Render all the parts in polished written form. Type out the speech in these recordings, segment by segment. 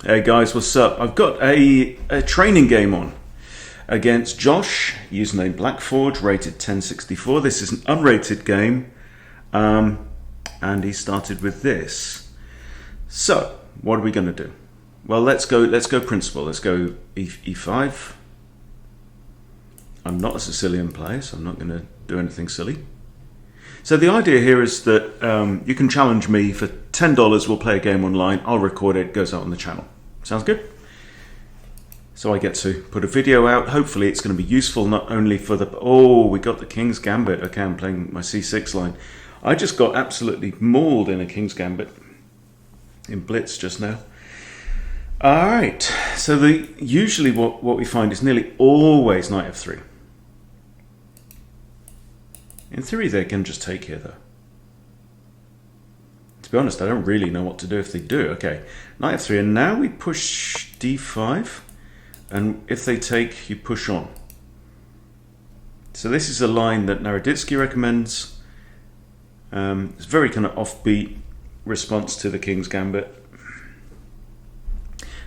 Hey guys, what's up? I've got a training game on against Josh, username Blackforge, rated 1064. This is an unrated game, and he started with this. So, what are we going to do? Well, let's go principal. Let's go e5. I'm not a Sicilian player, so I'm not going to do anything silly. So the idea here is that you can challenge me for $10. We'll play a game online. I'll record it. It goes out on the channel. Sounds good? So I get to put a video out. Hopefully it's going to be useful not only for the... Oh, we got the King's Gambit. Okay, I'm playing my c6 line. I just got absolutely mauled in a King's Gambit in Blitz just now. All right. So usually what we find is nearly always knight f3. In theory, they can just take here, though. To be honest, I don't really know what to do if they do. Okay, knight f3, and now we push d5, and if they take, you push on. So this is a line that Naroditsky recommends. It's a very kind of offbeat response to the King's Gambit.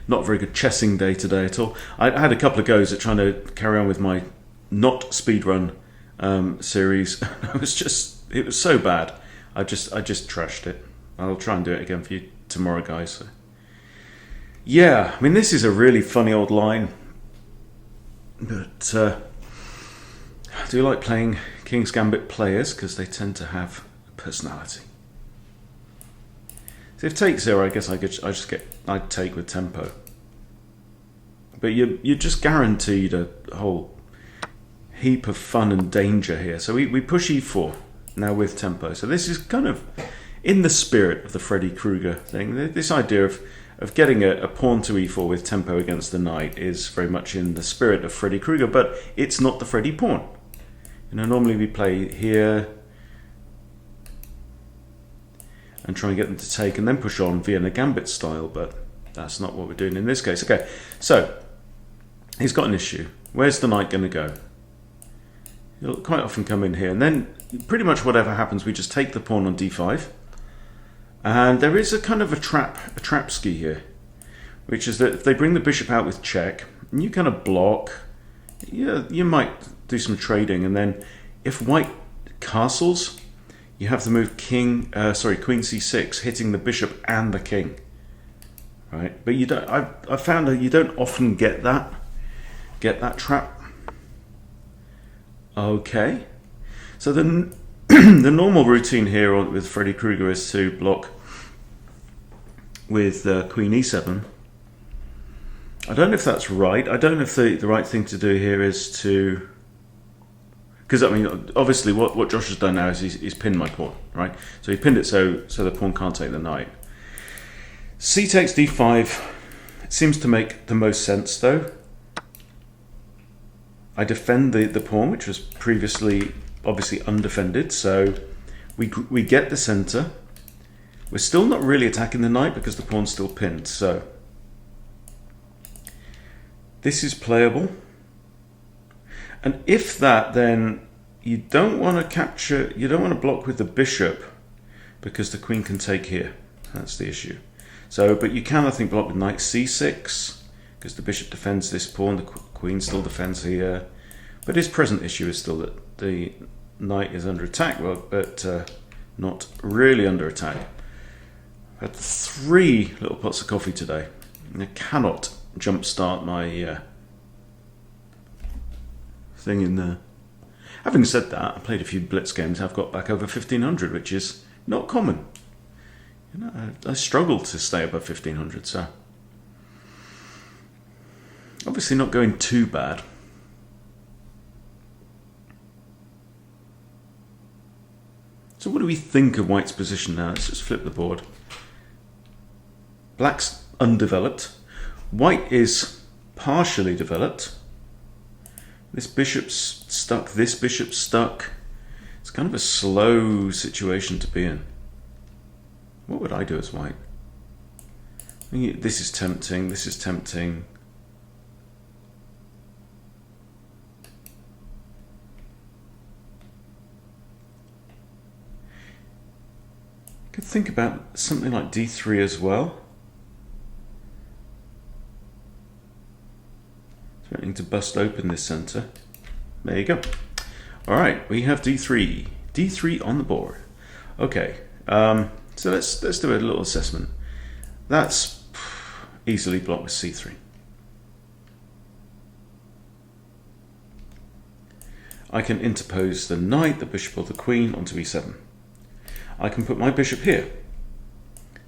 Not a very good chessing day today at all. I had a couple of goes at trying to carry on with my not speedrun series. It was so bad. I just trashed it. I'll try and do it again for you tomorrow, guys. So, yeah, I mean, this is a really funny old line, but I do like playing King's Gambit players because they tend to have a personality. So if take 0, I guess I'd take with tempo, but you're just guaranteed a whole heap of fun and danger here. So we push e4 now with tempo. So this is kind of in the spirit of the Freddy Krueger thing. This idea of getting a pawn to e4 with tempo against the knight is very much in the spirit of Freddy Krueger, but it's not the Freddy pawn. You know, normally we play here and try and get them to take and then push on Vienna Gambit style, but that's not what we're doing in this case. Okay, so he's got an issue. Where's the knight going to go? He'll quite often come in here, and then pretty much whatever happens, we just take the pawn on d5. And there is a kind of a trap ski here, which is that if they bring the bishop out with check, and you kind of block, you might do some trading, and then if white castles, you have the move queen c6, hitting the bishop and the king, right? But you don't. I've found that you don't often get that trap. Okay, so the normal routine here with Freddy Krueger is to block with Queen e7. I don't know if that's right. I don't know if the right thing to do here is to... Because, I mean, obviously what Josh has done now is he's pinned my pawn, right? So he pinned it so the pawn can't take the knight. C takes d5. It seems to make the most sense, though. I defend the pawn, which was previously obviously undefended, so we get the center. We're still not really attacking the knight because the pawn's still pinned, so this is playable. And if that, then you don't want to block with the bishop because the queen can take here. That's the issue. So, but you can, I think, block with knight c6 because the bishop defends this pawn, the queen still defends here. But his present issue is still that the knight is under attack, but not really under attack. I had 3 little pots of coffee today, and I cannot jumpstart my thing in there. Having said that, I played a few Blitz games. I've got back over 1500, which is not common. You know, I struggle to stay above 1500, so obviously not going too bad. So what do we think of White's position now? Let's just flip the board. Black's undeveloped. White is partially developed. This bishop's stuck, this bishop's stuck. It's kind of a slow situation to be in. What would I do as White? This is tempting, this is tempting. Could think about something like d3 as well. having to bust open this center. There you go. All right, we have d3. d3 on the board. Okay, so let's do a little assessment. That's easily blocked with c3. I can interpose the knight, the bishop, or the queen onto e7. I can put my bishop here.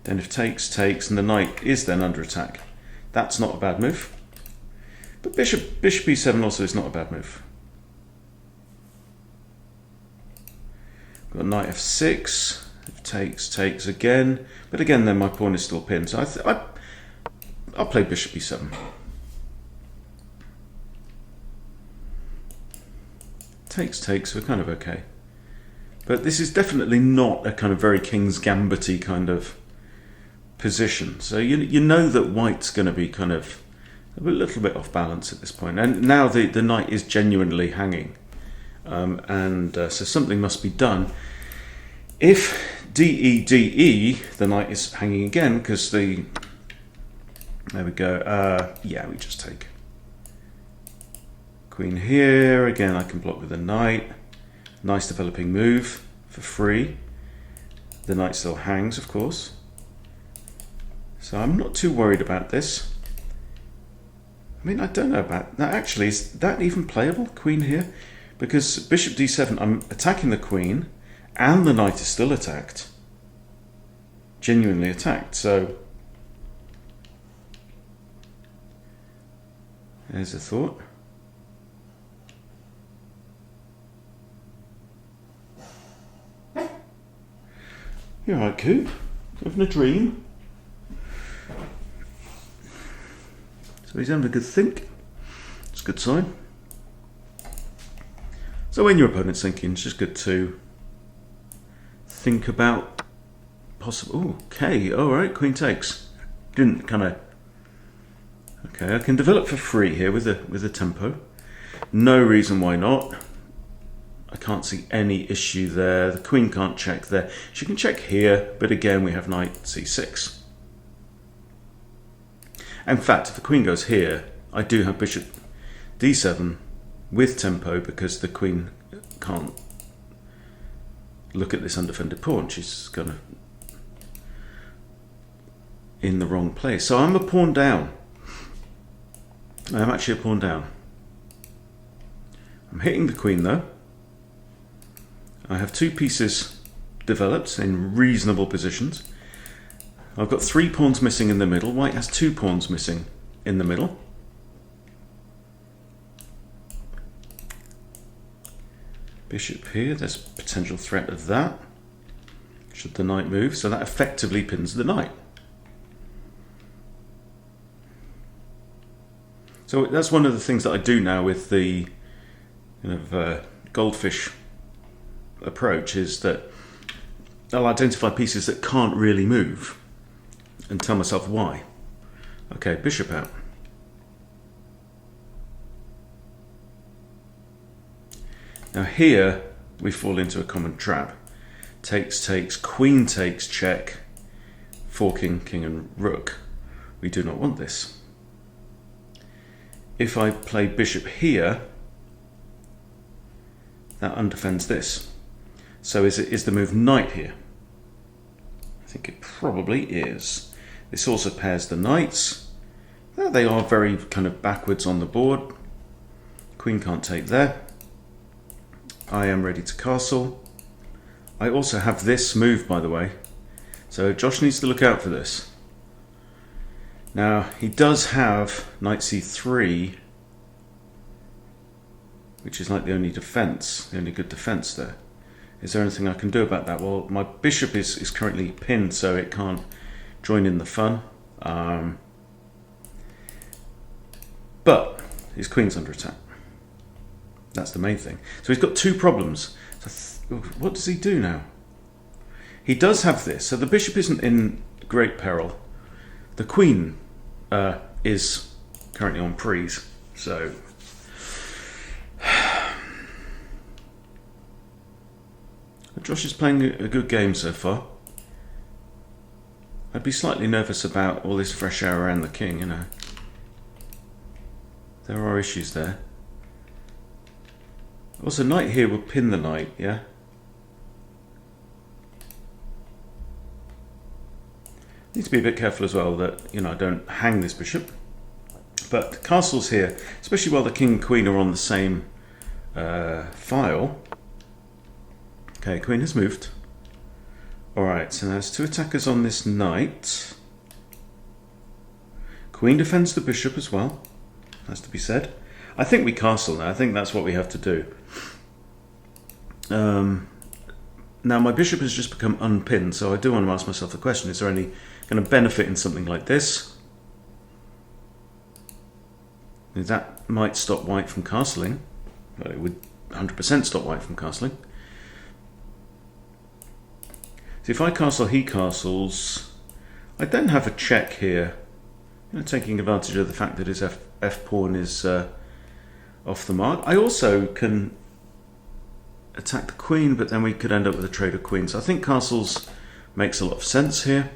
Then if takes, takes, and the knight is then under attack. That's not a bad move. But bishop e7 also is not a bad move. Got knight f6. If takes, takes again. But again, then my pawn is still pinned. So I'll play bishop e7. Takes, takes, we're kind of okay. But this is definitely not a kind of very King's Gambit-y kind of position. So you know that white's going to be kind of a little bit off balance at this point. And now the knight is genuinely hanging. So something must be done. If DE, the knight is hanging again because there we go. Yeah, we just take. Queen here, again I can block with the knight. Nice developing move for free. The knight still hangs, of course. So I'm not too worried about this. I mean, I don't know about that. Actually, is that even playable, queen here? Because bishop d7, I'm attacking the queen, and the knight is still attacked. Genuinely attacked, so... There's a thought. You're right, Coop. Having a dream. So he's having a good think. It's a good sign. So when your opponent's thinking, it's just good to think about possible. Ooh, okay, all right, queen takes. Didn't kind of. Okay, I can develop for free here with a tempo. No reason why not. I can't see any issue there. The queen can't check there. She can check here, but again we have knight c6. In fact, if the queen goes here, I do have bishop d7 with tempo because the queen can't look at this undefended pawn. She's gonna in the wrong place. So I'm a pawn down. I'm actually a pawn down. I'm hitting the queen though. I have two pieces developed in reasonable positions. I've got 3 pawns missing in the middle. White has 2 pawns missing in the middle. Bishop here, there's potential threat of that. Should the knight move, so that effectively pins the knight. So that's one of the things that I do now with the goldfish approach, is that I'll identify pieces that can't really move and tell myself why. Okay, bishop out. Now here we fall into a common trap. Takes, takes, queen takes, check, forking, king and rook. We do not want this. If I play bishop here, that undefends this. So is the move knight here? I think it probably is. This also pairs the knights. Now they are very kind of backwards on the board. Queen can't take there. I am ready to castle. I also have this move, by the way. So Josh needs to look out for this. Now he does have knight c3, which is like the only defense, the only good defense there. Is there anything I can do about that? Well, my bishop is currently pinned, so it can't join in the fun. But his queen's under attack. That's the main thing. So he's got 2 problems. So what does he do now? He does have this. So the bishop isn't in great peril. The queen is currently on prise. So Josh is playing a good game so far. I'd be slightly nervous about all this fresh air around the king, you know. There are issues there. Also, knight here will pin the knight, yeah? Need to be a bit careful as well that, you know, I don't hang this bishop. But castles here, especially while the king and queen are on the same file. Okay, queen has moved. Alright, so there's two attackers on this knight. Queen defends the bishop as well, has to be said. I think we castle now. I think that's what we have to do. Now my bishop has just become unpinned, so I do want to ask myself the question, is there any kind of benefit in something like this? That might stop white from castling. Well, it would 100% stop white from castling. So if I castle, he castles. I don't have a check here. You know, taking advantage of the fact that his f pawn is off the mark. I also can attack the queen, but then we could end up with a trade of queens. I think castles makes a lot of sense here.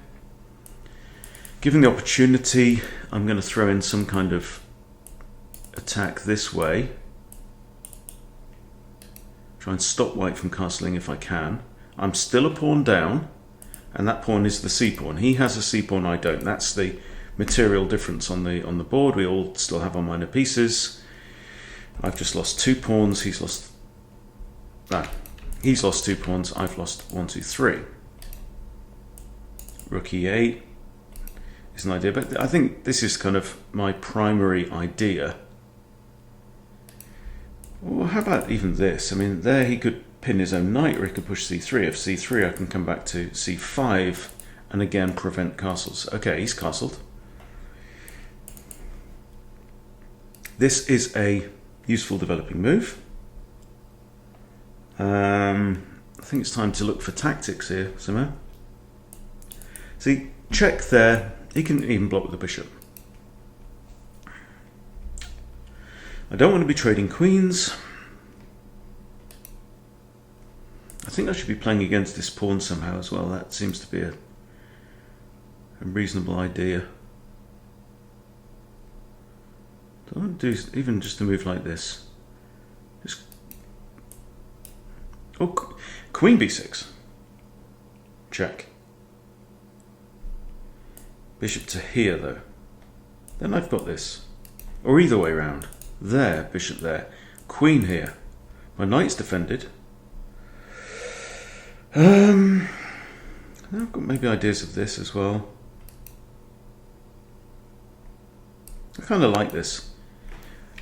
Given the opportunity, I'm going to throw in some kind of attack this way. Try and stop white from castling if I can. I'm still a pawn down, and that pawn is the c pawn. He has a c pawn, I don't. That's the material difference on the board. We all still have our minor pieces. I've just lost 2 pawns. He's lost 2 pawns. I've lost 1, 2, 3. Rook e8 is an idea, but I think this is kind of my primary idea. Well, how about even this? I mean, there he could pin his own knight, or he could push c3. If c3, I can come back to c5 and again prevent castles. Okay, he's castled. This is a useful developing move. I think it's time to look for tactics here somehow. See, check there. He can even block with the bishop. I don't want to be trading queens. I think I should be playing against this pawn somehow as well. That seems to be a reasonable idea. Don't want to do even just a move like this. Just, oh, queen b6. Check. Bishop to here though. Then I've got this. Or either way round. There, bishop there. Queen here. My knight's defended. I've got maybe ideas of this as well. I kind of like this.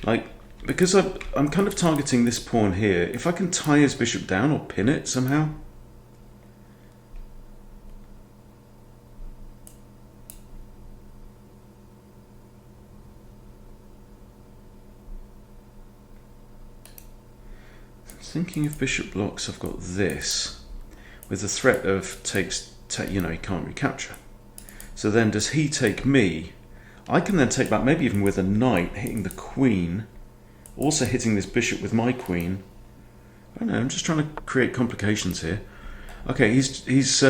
Like, because I'm kind of targeting this pawn here. If I can tie his bishop down or pin it somehow. Thinking of bishop blocks, I've got this with the threat of you know, he can't recapture. So then does he take me? I can then take back, maybe even with a knight hitting the queen, also hitting this bishop with my queen. I don't know, I'm just trying to create complications here. Okay, he's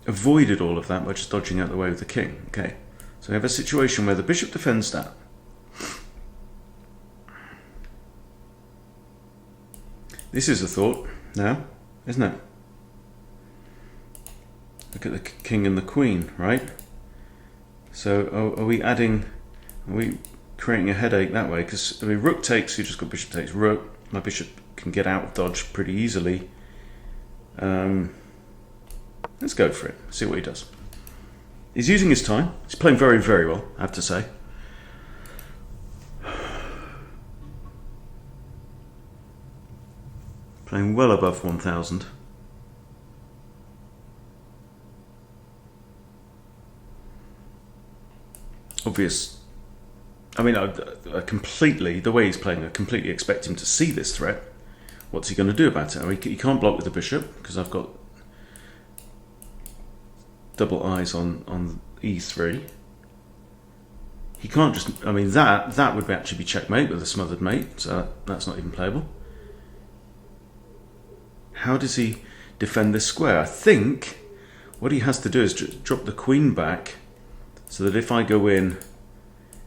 avoided all of that by just dodging out the way with the king. Okay, so we have a situation where the bishop defends that. This is a thought now, isn't it? Look at the king and the queen, right? So are we creating a headache that way? Because I mean, rook takes, you just got bishop takes rook. My bishop can get out of dodge pretty easily. Let's go for it, see what he does. He's using his time. He's playing very, very well, I have to say. Playing well above 1,000. Obvious. I mean, I completely, the way he's playing, I completely expect him to see this threat. What's he going to do about it? I mean, he can't block with the bishop because I've got double eyes on e3. He can't just, I mean, that would actually be checkmate with a smothered mate, so that's not even playable. How does he defend this square? I think what he has to do is drop the queen back so that if I go in,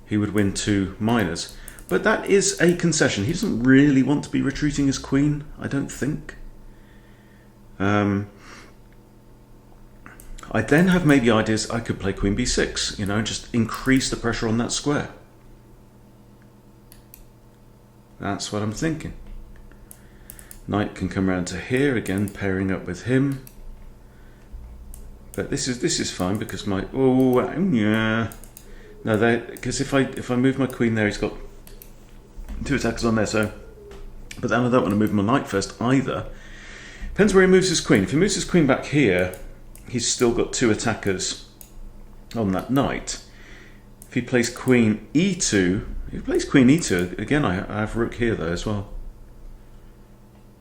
he would win 2 minors. But that is a concession. He doesn't really want to be retreating his queen, I don't think. I then have maybe ideas. I could play queen b6, just increase the pressure on that square. That's what I'm thinking. Knight can come around to here, again pairing up with him. But this is fine because because if I move my queen there, he's got 2 attackers on there. So, but then I don't want to move my knight first either. Depends where he moves his queen. If he moves his queen back here, he's still got 2 attackers on that knight. If he plays queen e2, again I have rook here though as well.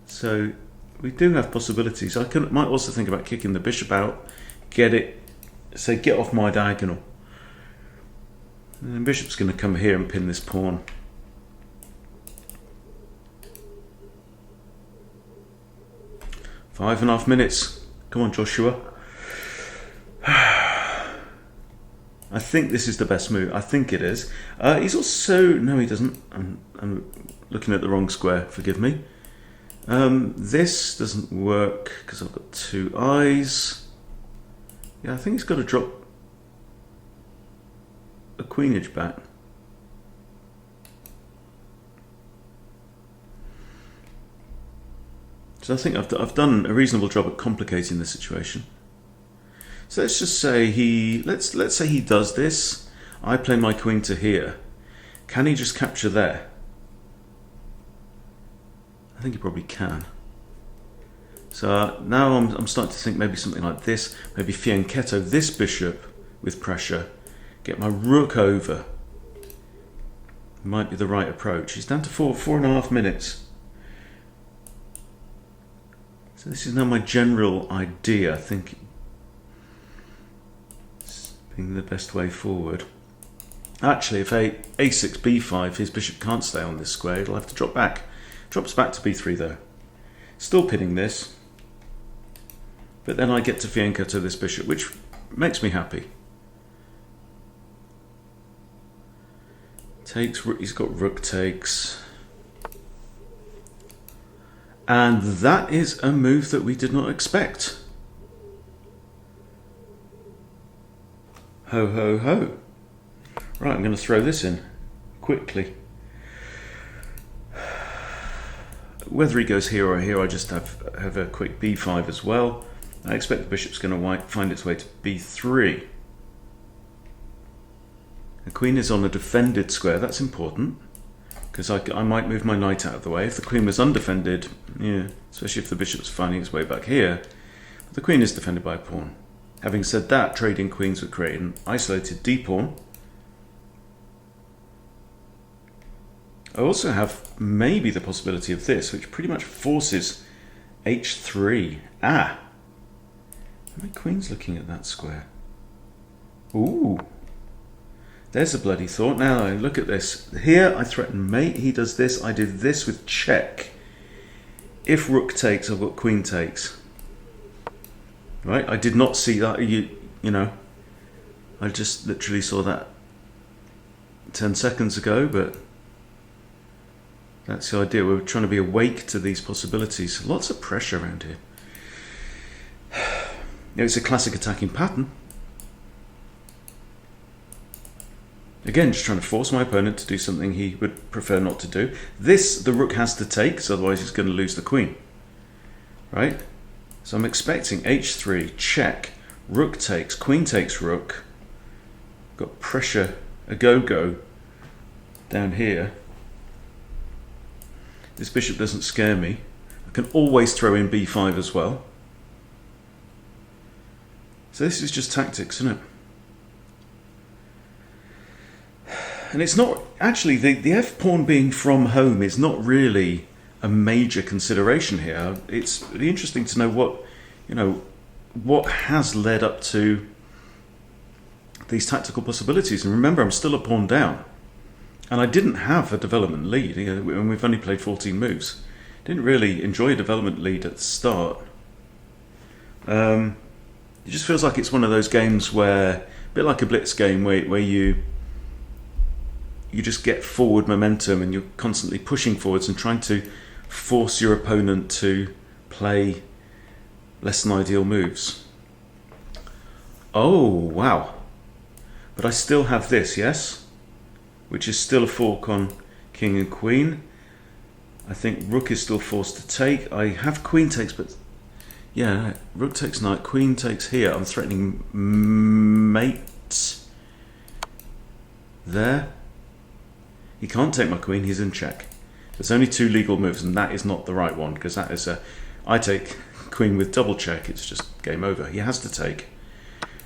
So we do have possibilities. I might also think about kicking the bishop out, get off my diagonal. And the bishop's going to come here and pin this pawn. Five and a half minutes. Come on, Joshua. I think this is the best move. I think it is. He's also... No, he doesn't. I'm looking at the wrong square. Forgive me. This doesn't work because I've got 2 eyes. Yeah, I think he's got to drop a queenage back. So I think I've done a reasonable job at complicating the situation. So let's just say let's say he does this. I play my queen to here. Can he just capture there? I think he probably can. So now I'm starting to think maybe something like this. Maybe fianchetto this bishop with pressure. Get my rook over. Might be the right approach. He's down to 4.5 minutes. So this is now my general idea. I think it's being the best way forward. Actually, if a6, b5, his bishop can't stay on this square. It'll have to drop back. Drops back to b3 though. Still pinning this. But then I get to fianchetto this bishop, which makes me happy. He's got rook takes. And that is a move that we did not expect. Ho, ho, ho. Right, I'm going to throw this in quickly. Whether he goes here or here, I just have a quick b5 as well. I expect the bishop's going to find its way to b3. The queen is on a defended square. That's important because I might move my knight out of the way. If the queen was undefended, yeah, especially if the bishop's finding its way back here, but the queen is defended by a pawn. Having said that, trading queens would create an isolated d-pawn. I also have maybe the possibility of this, which pretty much forces h3. Ah! My queen's looking at that square. Ooh! There's a bloody thought. Now look at this. Here I threaten mate. He does this. I did this with check. If rook takes, I've got queen takes. Right? I did not see that. You know, I just literally saw that 10 seconds ago, but that's the idea. We're trying to be awake to these possibilities. Lots of pressure around here. It's a classic attacking pattern. Again, just trying to force my opponent to do something he would prefer not to do. This, the rook has to take, because otherwise he's going to lose the queen. Right? So I'm expecting h3, check, rook takes, queen takes rook. Got pressure, a go-go down here. This bishop doesn't scare me. I can always throw in b5 as well. So this is just tactics, isn't it? And it's not, actually, the f-pawn being from home is not really a major consideration here. It's really interesting to know what has led up to these tactical possibilities. And remember, I'm still a pawn down. And I didn't have a development lead, and we've only played 14 moves. Didn't really enjoy a development lead at the start. It just feels like it's one of those games where, a bit like a blitz game, where you you just get forward momentum and you're constantly pushing forwards and trying to force your opponent to play less than ideal moves. Oh, wow. But I still have this, yes? Which is still a fork on king and queen. I think rook is still forced to take. I have queen takes, but yeah, rook takes knight, queen takes here. I'm threatening mate there. He can't take my queen, he's in check. There's only 2 legal moves, and that is not the right one, because that is I take queen with double check, it's just game over. He has to take.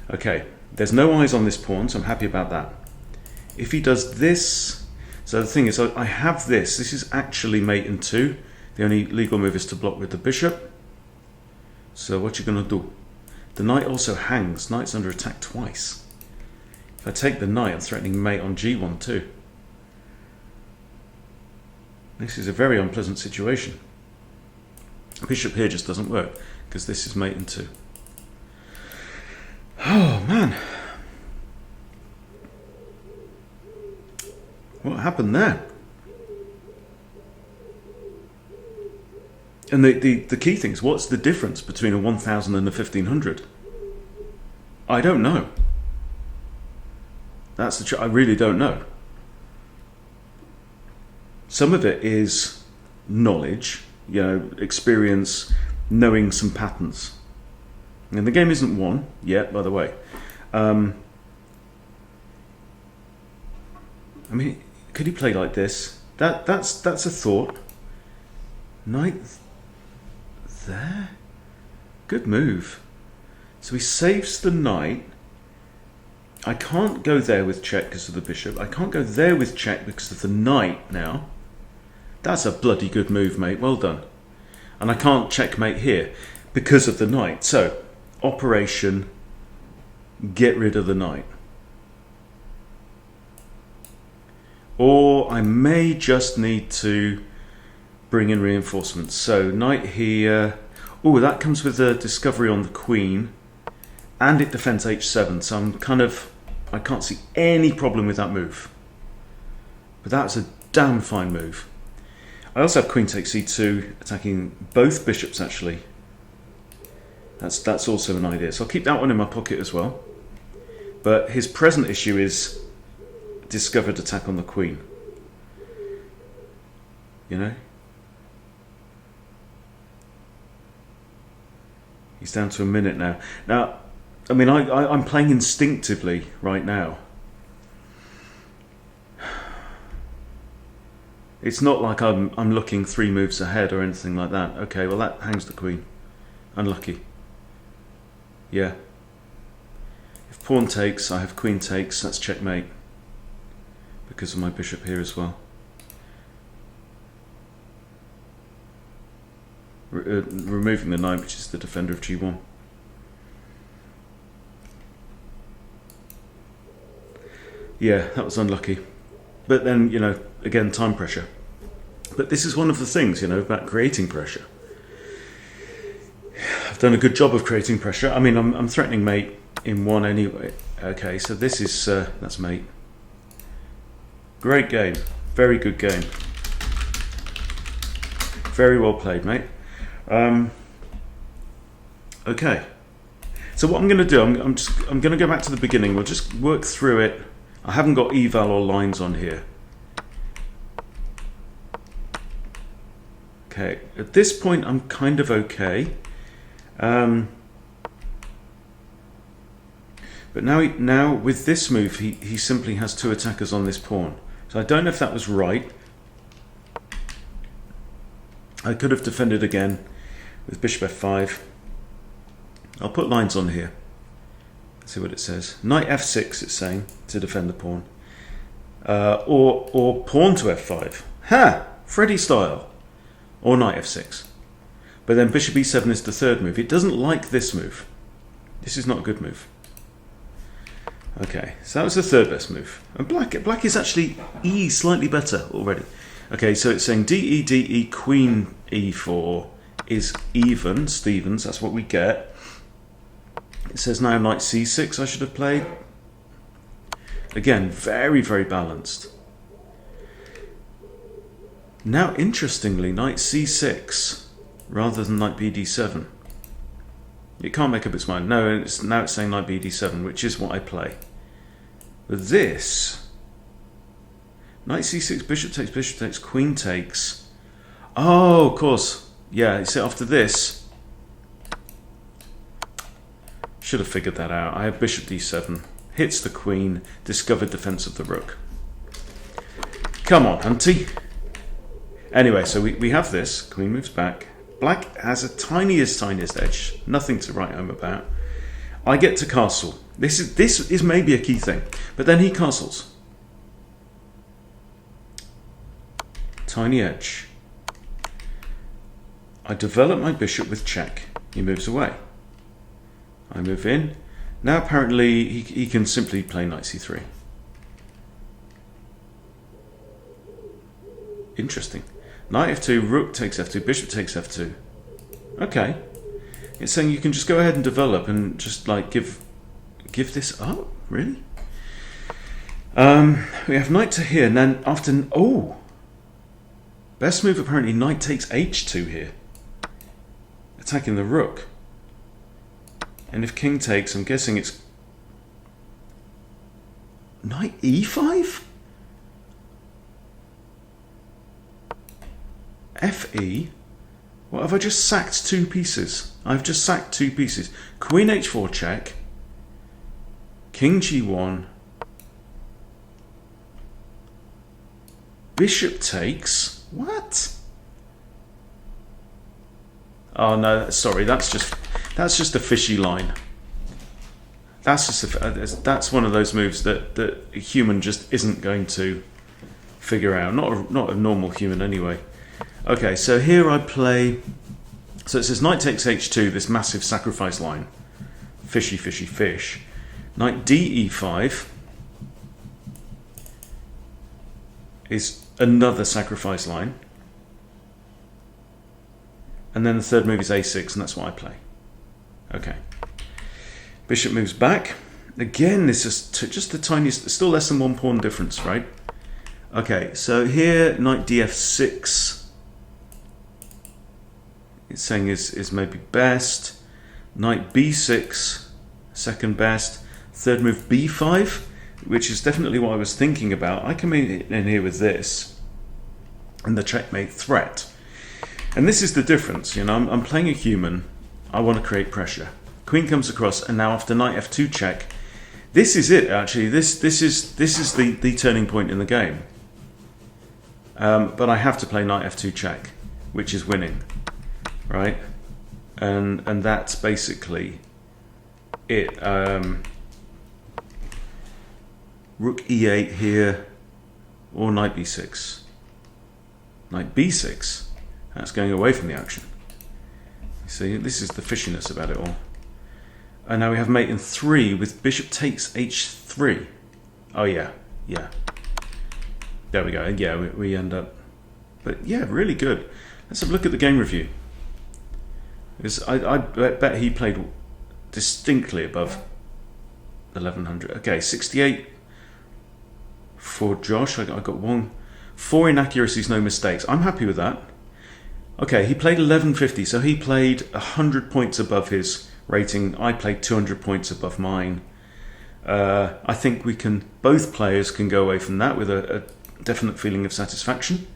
Okay, there's no eyes on this pawn, so I'm happy about that. If he does this, so the thing is, I have this. This is actually mate in 2. The only legal move is to block with the bishop. So what you gonna do? The knight also hangs. Knight's under attack twice. If I take the knight, I'm threatening mate on g1 too. This is a very unpleasant situation. Bishop here just doesn't work because this is mate in 2. Oh man. What happened there? And the key thing is, what's the difference between a 1000 and a 1500? I don't know. That's the I really don't know. Some of it is knowledge, you know, experience, knowing some patterns. And the game isn't won yet, by the way. I mean, could he play like this? That's a thought. Knight there? Good move. So he saves the knight. I can't go there with check because of the bishop. I can't go there with check because of the knight now. That's a bloody good move, mate. Well done. And I can't checkmate here because of the knight. So, operation, get rid of the knight. Or I may just need to bring in reinforcements. So, knight here. Oh, that comes with a discovery on the queen. And it defends h7. So I'm kind of, I can't see any problem with that move. But that's a damn fine move. I also have queen takes c2, attacking both bishops actually. That's also an idea. So I'll keep that one in my pocket as well. But his present issue is discovered attack on the queen. You know? He's down to a minute now. Now, I mean, I'm playing instinctively right now. It's not like I'm looking 3 moves ahead or anything like that. Okay, well that hangs the queen. Unlucky. Yeah. If pawn takes, I have queen takes. That's checkmate. Because of my bishop here as well. Removing the knight, which is the defender of g1. Yeah, that was unlucky. But then, you know, again, time pressure. But this is one of the things, you know, about creating pressure. I've done a good job of creating pressure. I mean, I'm threatening mate in 1 anyway. Okay, so this is, that's mate. Great game. Very good game. Very well played, mate. Okay. So what I'm going to do, I'm going to go back to the beginning. We'll just work through it. I haven't got eval or lines on here. Okay, at this point I'm kind of okay. But now with this move he simply has 2 attackers on this pawn. So I don't know if that was right. I could have defended again with bishop f5. I'll put lines on here. See what it says. Knight f6 it's saying to defend the pawn. Or pawn to f5. Ha! Freddy style. Or knight f6. But then bishop e7 is the 3rd move. It doesn't like this move. This is not a good move. Okay, so that was the 3rd best move. And black is actually slightly better already. Okay, so it's saying d-e, queen e4 is even, Stevens, that's what we get. It says now knight c6 I should have played. Again, very, very balanced. Now, interestingly, knight c6 rather than knight bd7. It can't make up its mind. No, now it's saying knight bd7, which is what I play. But this, knight c6, bishop takes, queen takes. Oh, of course. Yeah, so after this, should have figured that out. I have bishop d7, hits the queen, discovered defense of the rook. Come on, Hunty. Anyway, so we have this. Queen moves back. Black has a tiniest edge. Nothing to write home about. I get to castle. This is maybe a key thing. But then he castles. Tiny edge. I develop my bishop with check. He moves away. I move in. Now apparently he can simply play knight c3. Interesting. Knight f2, rook takes f2, bishop takes f2. Okay. It's saying you can just go ahead and develop and just like give this up. Really? We have knight to here, and then after best move apparently knight takes h2 here, attacking the rook. And if king takes, I'm guessing it's knight e5. Fe. What have I just sacked 2 pieces? I've just sacked 2 pieces. Queen h4 check. King g1. Bishop takes. What? Oh no, sorry. That's just a fishy line. That's just that's one of those moves that a human just isn't going to figure out. Not a normal human anyway. Okay, so here I play. So it says knight takes h2, this massive sacrifice line. Fishy, fishy, fish. Knight de5 is another sacrifice line. And then the third move is a6, and that's what I play. Okay. Bishop moves back. Again, this is just the tiniest, still less than 1 pawn difference, right? Okay, so here, knight df6. It's saying is maybe best. Knight b6, second best. Third move b5, which is definitely what I was thinking about. I come in here with this and the checkmate threat. And this is the difference. You know, I'm playing a human. I want to create pressure. Queen comes across, and now after knight f2 check, this is it actually. This is the turning point in the game. But I have to play knight f2 check, which is winning. Right, and that's basically it. Rook e8 here, or knight b6. Knight b6. That's going away from the action. See, this is the fishiness about it all. And now we have mate in 3 with bishop takes h3. Oh yeah. There we go. Yeah, we end up. But yeah, really good. Let's have a look at the game review. I bet he played distinctly above 1100. Okay, 68 for Josh. I got 4 inaccuracies, no mistakes. I'm happy with that. Okay, he played 1150, so he played 100 points above his rating. I played 200 points above mine. I think both players can go away from that with a definite feeling of satisfaction.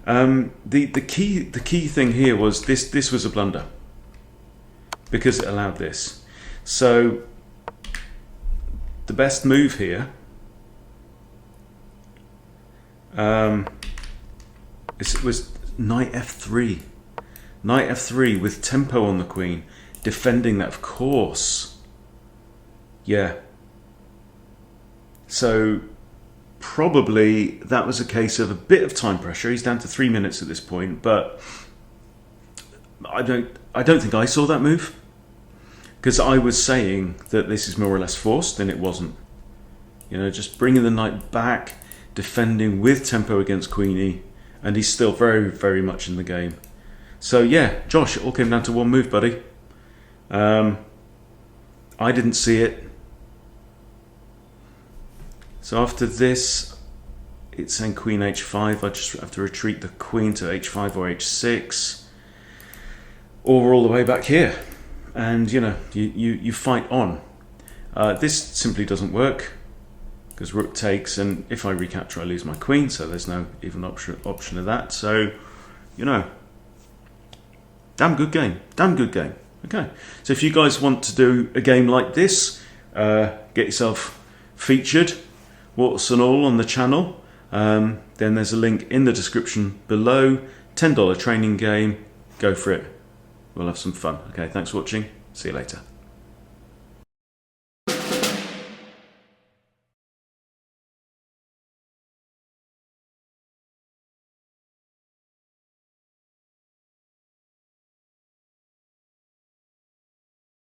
The key thing here was this was a blunder because it allowed this. So the best move here was knight f3. Knight f3 with tempo on the queen, defending that, of course. Yeah. So probably that was a case of a bit of time pressure. He's down to 3 minutes at this point, but I don't think I saw that move, because I was saying that this is more or less forced, and it wasn't. You know, just bringing the knight back, defending with tempo against queen e, and he's still very, very much in the game. So yeah, Josh, it all came down to one move, buddy. I didn't see it. So after this, it's saying queen h5. I just have to retreat the queen to h5 or h6, or all the way back here, and you know, you fight on. This simply doesn't work because rook takes, and if I recapture I lose my queen, so there's no even option of that. So, you know, damn good game, damn good game. Okay, so if you guys want to do a game like this, get yourself featured, warts and all, on the channel, then there's a link in the description below. $10 training game, go for it, we'll have some fun. Okay, thanks for watching, see you later.